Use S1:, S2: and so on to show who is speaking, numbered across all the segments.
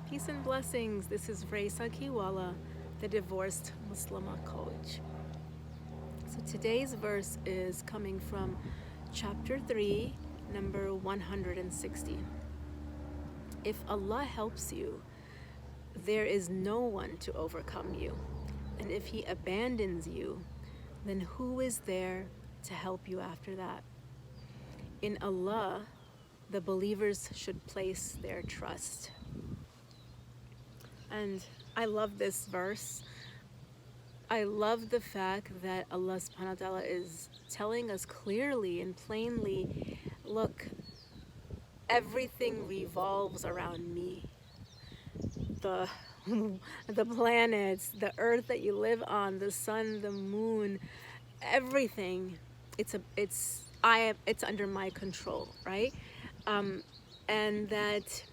S1: Peace and blessings. This is Raisa Kiwala, the divorced Muslima coach. So today's verse is coming from chapter 3, number 160. If Allah helps you, there is no one to overcome you. And if He abandons you, then who is there to help you after that? In Allah, the believers should place their trust. And I love this verse. I love the fact that Allah subhanahu wa ta'ala is telling us clearly and plainly, look, everything revolves around me. The the planets, the earth that you live on, the sun, the moon, everything, it's under my control, right? And that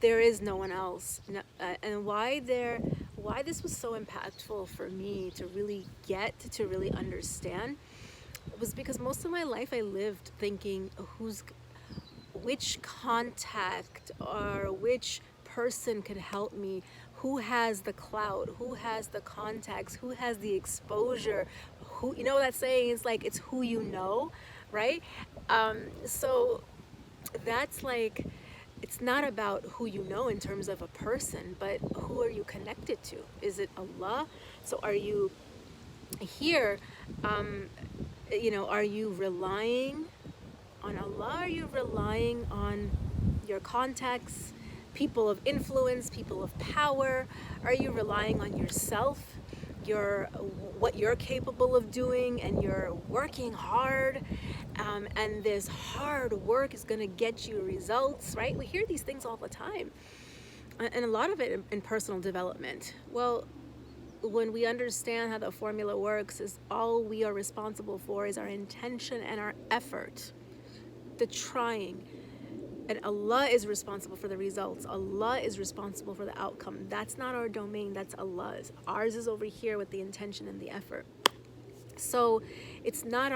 S1: there is no one else. And why this was so impactful for me to really get to really understand was because most of my life I lived thinking which contact or which person could help me, who has the clout, who has the contacts, who has the exposure, who, you know that saying is like, it's who you know, right? So that's like, it's not about who you know in terms of a person, but who are you connected to? Is it Allah? So are you here, are you relying on Allah? Are you relying on your contacts, people of influence, people of power? Are you relying on yourself, what you're capable of doing, and you're working hard, and this hard work is going to get you results, right? We hear these things all the time, and a lot of it in personal development. Well, when we understand how the formula works, is all we are responsible for is our intention and our effort, the trying. And Allah is responsible for the results. Allah is responsible for the outcome. That's not our domain, that's Allah's. Ours is over here with the intention and the effort. So it's not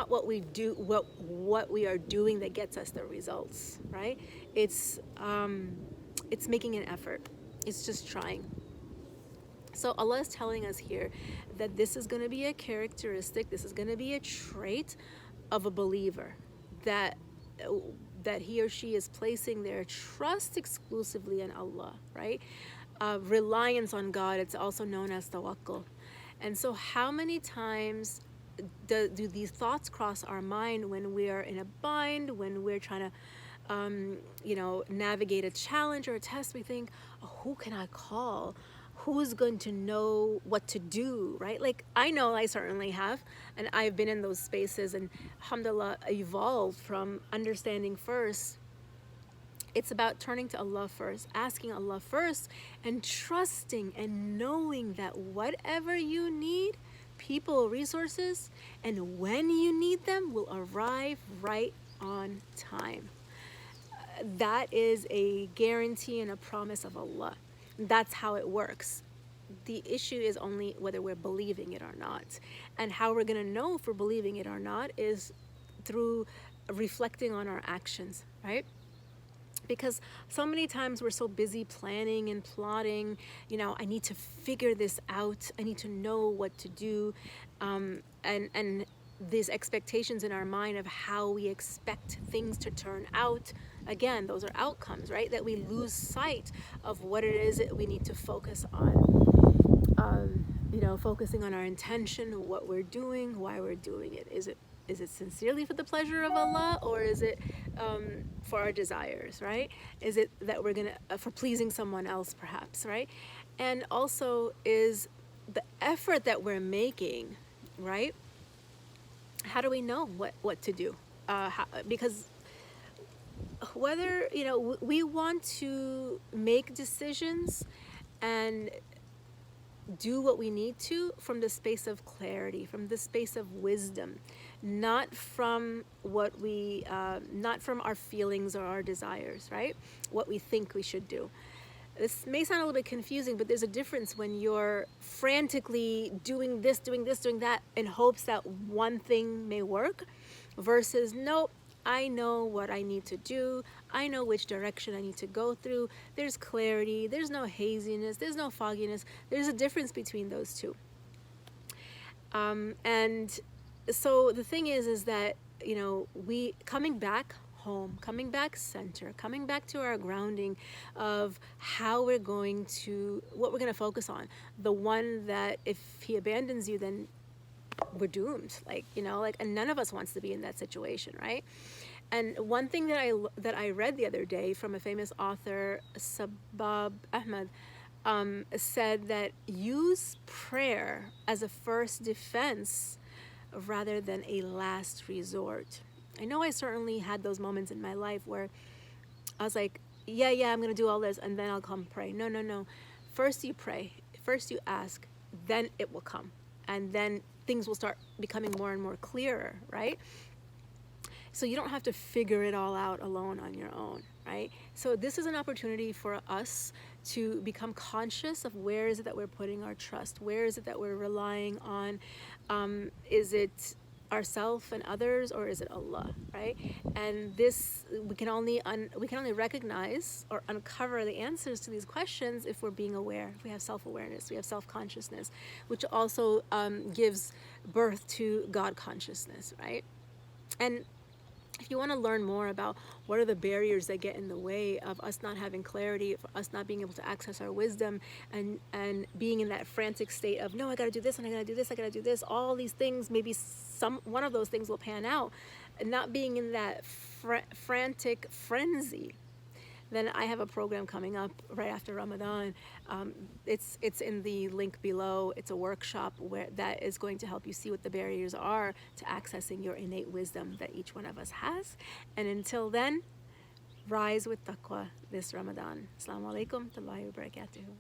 S1: what we do, what we are doing that gets us the results, right? It's making an effort. It's just trying. So Allah is telling us here that this is going to be a characteristic, this is going to be a trait of a believer, that he or she is placing their trust exclusively in Allah, right? Reliance on God, it's also known as tawakkul. And so how many times do these thoughts cross our mind when we are in a bind, when we're trying to navigate a challenge or a test? We think, oh, who can I call? Who's going to know what to do, right? Like, I know I certainly have, and I've been in those spaces, and alhamdulillah, evolved from understanding first. It's about turning to Allah first, asking Allah first, and trusting and knowing that whatever you need, people, resources, and when you need them, will arrive right on time. That is a guarantee and a promise of Allah. That's how it works. The issue is only whether we're believing it or not. And how we're going to know if we're believing it or not is through reflecting on our actions, right? Because so many times we're so busy planning and plotting, I need to figure this out, I need to know what to do, and these expectations in our mind of how we expect things to turn out. Again, those are outcomes, right? That we lose sight of what it is that we need to focus on. Focusing on our intention, what we're doing, why we're doing it. Is it sincerely for the pleasure of Allah, or is it for our desires, right? Is it that we're for pleasing someone else, perhaps, right? And also, is the effort that we're making, right? How do we know what to do? Because whether, we want to make decisions and do what we need to from the space of clarity, from the space of wisdom, not from not from our feelings or our desires, right? What we think we should do. This may sound a little bit confusing, but there's a difference when you're frantically doing this, doing that in hopes that one thing may work, versus, nope, I know what I need to do. I know which direction I need to go through. There's clarity. There's no haziness. There's no fogginess. There's a difference between those two. And so the thing is that, we coming back home, coming back center, coming back to our grounding of how we're going to, what we're going to focus on. The one that if he abandons you, then we're doomed. And none of us wants to be in that situation, right? And one thing that I read the other day from a famous author, Sabab Ahmed, said that use prayer as a first defense rather than a last resort. I know I certainly had those moments in my life where I was like, yeah, I'm going to do all this and then I'll come pray. No, no, no. First you pray, first you ask, then it will come. And then things will start becoming more and more clearer, right? So you don't have to figure it all out alone on your own, right? So this is an opportunity for us to become conscious of where is it that we're putting our trust? Where is it that we're relying on? Is it ourself and others, or is it Allah, right? And this we can only recognize or uncover the answers to these questions if we're being aware, if we have self-awareness, we have self-consciousness, which also gives birth to God consciousness, right? And if you want to learn more about what are the barriers that get in the way of us not having clarity, of us not being able to access our wisdom, and being in that frantic state of, no, I got to do this and I got to do this, I got to do this, all these things, maybe one of those things will pan out, and not being in that frantic frenzy, then I have a program coming up right after Ramadan. It's in the link below. It's a workshop that is going to help you see what the barriers are to accessing your innate wisdom that each one of us has. And until then, rise with taqwa this Ramadan. Assalamu alaikum wa rahmatullahi wa barakatuhu.